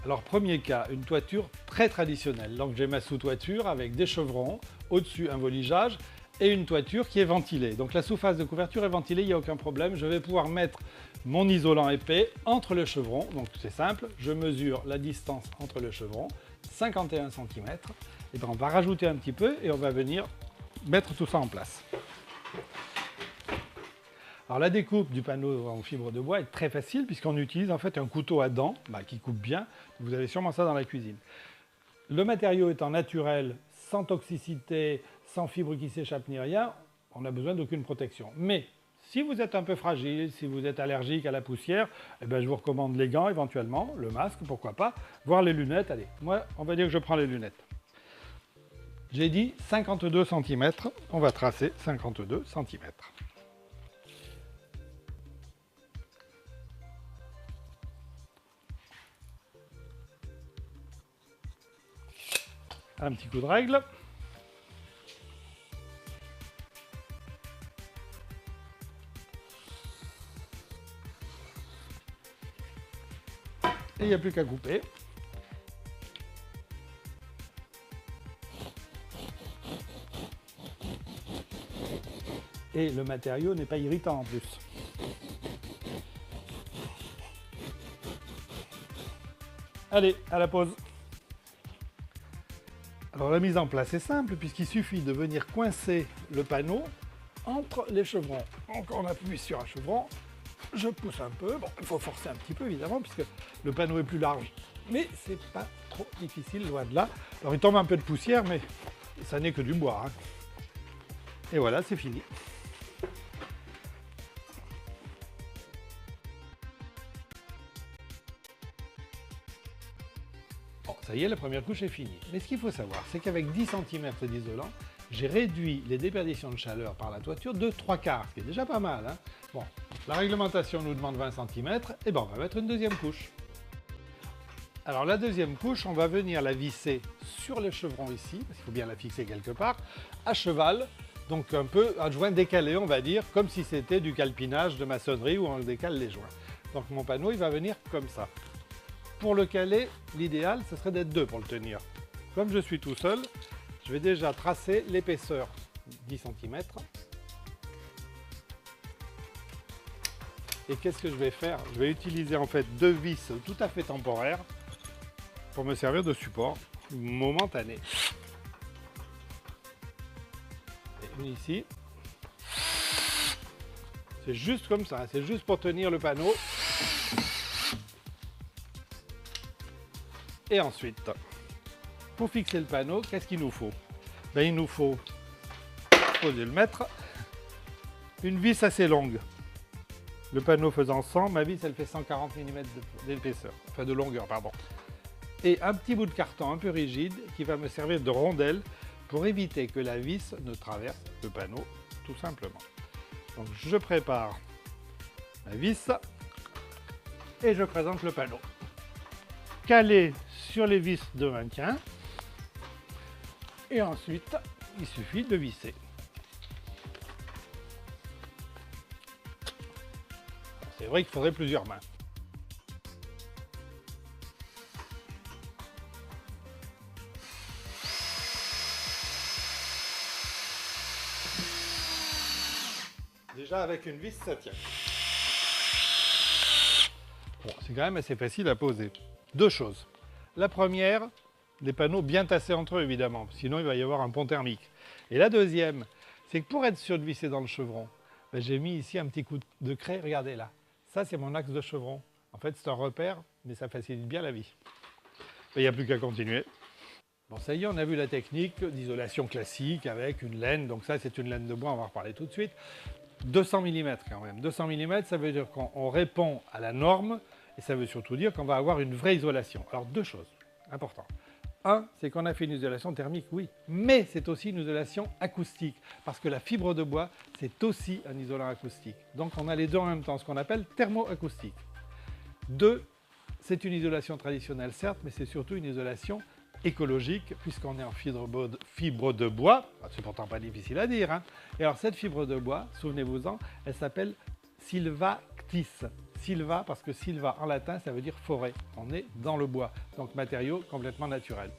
Alors premier cas, une toiture très traditionnelle. Donc j'ai ma sous-toiture avec des chevrons, au-dessus un voligeage et une toiture qui est ventilée. Donc la surface de couverture est ventilée, il n'y a aucun problème. Je vais pouvoir mettre mon isolant épais entre le chevron. Donc c'est simple, je mesure la distance entre le chevron, 51 cm. Et bien on va rajouter un petit peu et on va venir mettre tout ça en place. Alors la découpe du panneau en fibre de bois est très facile puisqu'on utilise en fait un couteau à dents qui coupe bien. Vous avez sûrement ça dans la cuisine. Le matériau étant naturel, sans toxicité, sans fibre qui s'échappe ni rien, on n'a besoin d'aucune protection. Mais si vous êtes un peu fragile, si vous êtes allergique à la poussière, eh bien, je vous recommande les gants éventuellement, le masque, pourquoi pas, voire les lunettes. Allez, moi, on va dire que je prends les lunettes. J'ai dit 52 cm, on va tracer 52 cm. Un petit coup de règle. Et il n'y a plus qu'à couper. Et le matériau n'est pas irritant en plus. Allez, à la pause. Alors la mise en place est simple puisqu'il suffit de venir coincer le panneau entre les chevrons. Donc on appuie sur un chevron, je pousse un peu, bon il faut forcer un petit peu évidemment puisque le panneau est plus large, mais c'est pas trop difficile, loin de là. Alors il tombe un peu de poussière mais ça n'est que du bois. Et voilà, c'est fini. Bon, ça y est, la première couche est finie. Mais ce qu'il faut savoir, c'est qu'avec 10 cm d'isolant, j'ai réduit les déperditions de chaleur par la toiture de 3/4, ce qui est déjà pas mal. Bon, la réglementation nous demande 20 cm, et ben on va mettre une deuxième couche. Alors la deuxième couche, on va venir la visser sur le chevron ici, parce qu'il faut bien la fixer quelque part, à cheval, donc un peu un joint décalé, on va dire, comme si c'était du calpinage de maçonnerie où on décale les joints. Donc mon panneau, il va venir comme ça. Pour le caler, l'idéal, ce serait d'être deux pour le tenir. Comme je suis tout seul, je vais déjà tracer l'épaisseur, 10 cm. Et qu'est-ce que je vais faire? Je vais utiliser en fait deux vis tout à fait temporaires pour me servir de support momentané. Et une ici. C'est juste comme ça, c'est juste pour tenir le panneau. Et ensuite, pour fixer le panneau, qu'est-ce qu'il nous faut? Ben, il nous faut poser le mètre, une vis assez longue. Le panneau faisant 100, ma vis elle fait 140 mm d'épaisseur, enfin de longueur, pardon. Et un petit bout de carton un peu rigide qui va me servir de rondelle pour éviter que la vis ne traverse le panneau, tout simplement. Donc je prépare ma vis et je présente le panneau. Calé sur les vis de maintien et ensuite il suffit de visser. C'est vrai qu'il faudrait plusieurs mains. Déjà avec une vis ça tient. Bon, c'est quand même assez facile à poser. Deux choses. La première, les panneaux bien tassés entre eux évidemment, sinon il va y avoir un pont thermique. Et la deuxième, c'est que pour être sûr de visser dans le chevron, ben, j'ai mis ici un petit coup de craie, regardez là. Ça c'est mon axe de chevron. En fait c'est un repère, mais ça facilite bien la vie. Il n'y a plus qu'à continuer. Bon ça y est, on a vu la technique d'isolation classique avec une laine, donc ça c'est une laine de bois, on va en reparler tout de suite. 200 mm quand même. 200 mm, ça veut dire qu'on répond à la norme et ça veut surtout dire qu'on va avoir une vraie isolation. Alors deux choses importantes. Un, c'est qu'on a fait une isolation thermique, oui, mais c'est aussi une isolation acoustique parce que la fibre de bois, c'est aussi un isolant acoustique. Donc on a les deux en même temps, ce qu'on appelle thermoacoustique. Deux, c'est une isolation traditionnelle certes, mais c'est surtout une isolation écologique puisqu'on est en fibre de bois, c'est pourtant pas difficile à dire. Et alors cette fibre de bois, souvenez-vous-en, elle s'appelle Silva Arctis silva, parce que silva en latin ça veut dire forêt. On est dans le bois, donc matériau complètement naturel.